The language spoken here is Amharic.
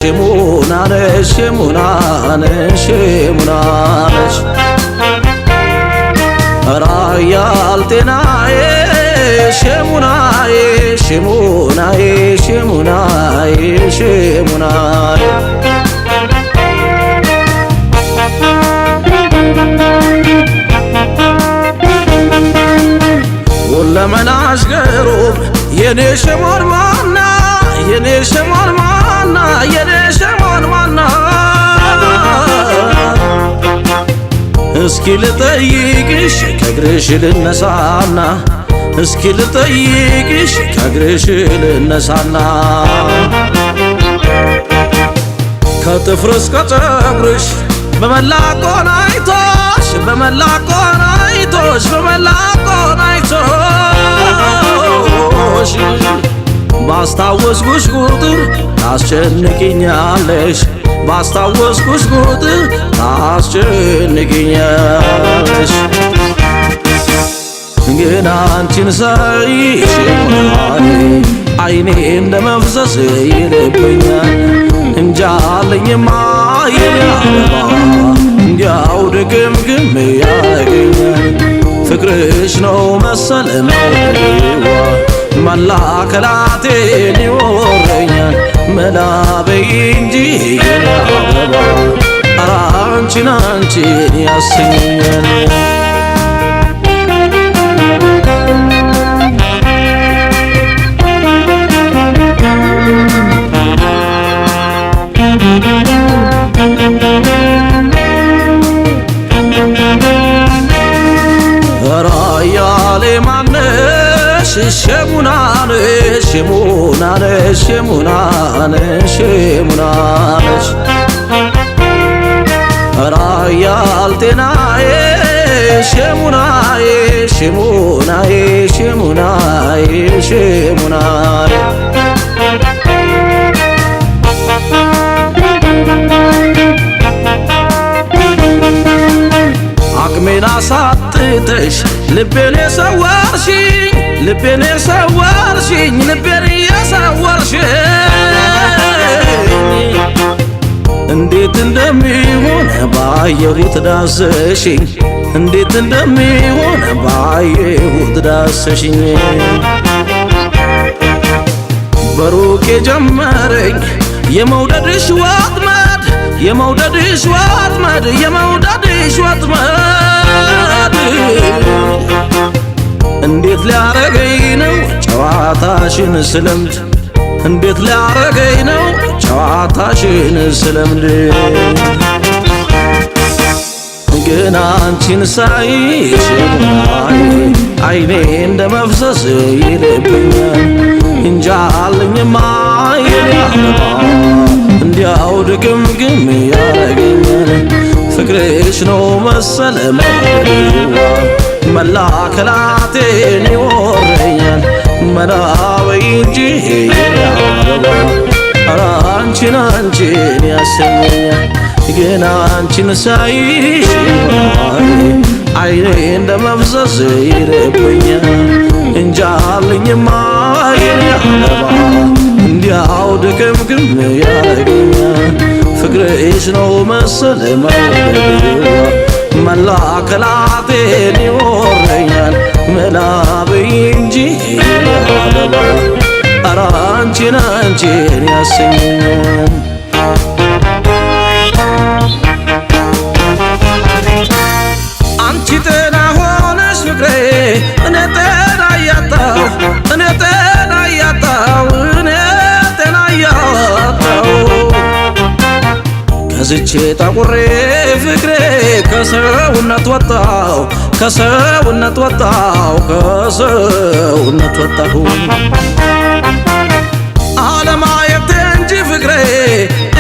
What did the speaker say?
ሽሙናነሽ ሽሙናነሽ ሽሙናነሽ ራያል ጤናዬ ሽሙናዬ ሽሙናዬ ሽሙናዬ ሽሙናዬ ወለመናሽ ገሩብ የኔ ሽሞን ማና የኔ ሽሞን ማና የኔ ሽሞን ማና እስኪ ልጠይቅሽ ከእግርሽ ልነሳና እስኪ ልጠይቅሽ ከእግርሽ ልነሳና ከጥፍር እስከ ፀጉርሽ በመላ ቆናይቶሽ በመላ ቆናይቶሽ በመላ ቆናይቶሽ ባስታወስኩሽ ቁጥር ታስጨንቅኛለሽ ባስታወስኩሽ ቁጥር ታስጨንቅኛለሽ ግን አንቺን ሳይሽ አይኔ እንደ መፍሰስ ይልብኛል እንጃለኝማ የኔ አበባ እንዲያው ድግምግም ያረገኛል ፍቅርሽ ነው መሰለ መውደዴዋ መላከላቴን ይወረኛል መላ በይ እንጂ የኔ አበባ ኧረ አንቺን አንቺን ያሰኘኛል ራያሌ ማነሽ ሽሙናነሽ ሽሙናነሽ ሽሙናነሽ ሽሙናነሽ ራያል ጤናዬ ሽሙናዬ ሽሙናዬ ሽሙናዬ ሽሙናዬ አቅሜን አሳጥተሽ ልቤን የሰወርሽኝ ልቤን የሰወርሽኝ ልቤን የሰወርሽኝ እንዴት እንደሚሆን ባየሁት ዳሰሽኝ እንዴት እንደሚሆን ባየሁት ዳሰሽኝ በሩቅ የጀመረኝ የመውደድሽ ወጥመድ የመውደድሽ ወጥመድ የመውደድሽ ወጥመድ እንዴት ሊያረገኝ ነው ጨዋታሽን ስለምድ እንዴት ሊያረገኝ ነው ጨዋታሽን ስለምድ ግን አንቺን ሳይሽ አይኔ እንደ መፍሰስ ይልብኛል እንጃለኝማ የኔ አበባ እንዲያው ድግምግም ያረገኛል ፍቅርሽ ነው መሰለ መውደዴዋ መላከላቴን ይወረኛል መላ በይ እንጂ የኔ አበባ ኧረ አንቺን አንቺን ያሰኘኛል ግን አንቺን ሳይሽ አይኔ እንደ መፍሰስ ይልብኛል እንጃልኝማ የኔ አበባ እንዲያው ድግምግም ያረገኛል ፍቅርሽ ነው መሰለ መውደዴዋ መላከላቴን ይወረኛል መላ በይ እንጂ የኔ አበባ ኧረ አንቺን አንቺን ያሰኘኛል አንቺ ጤና ሆነሽ ፍቅሬ እኔ ጤና እያጣሁ እኔ ጤና እያጣሁ እኔ ጤና እያጣሁ ከዝቼ ጠቁሬ ፍቅሬ ከሰውነት ወጣሁ ከሰውነት ወጣሁ ከሰውነት ወጣሁ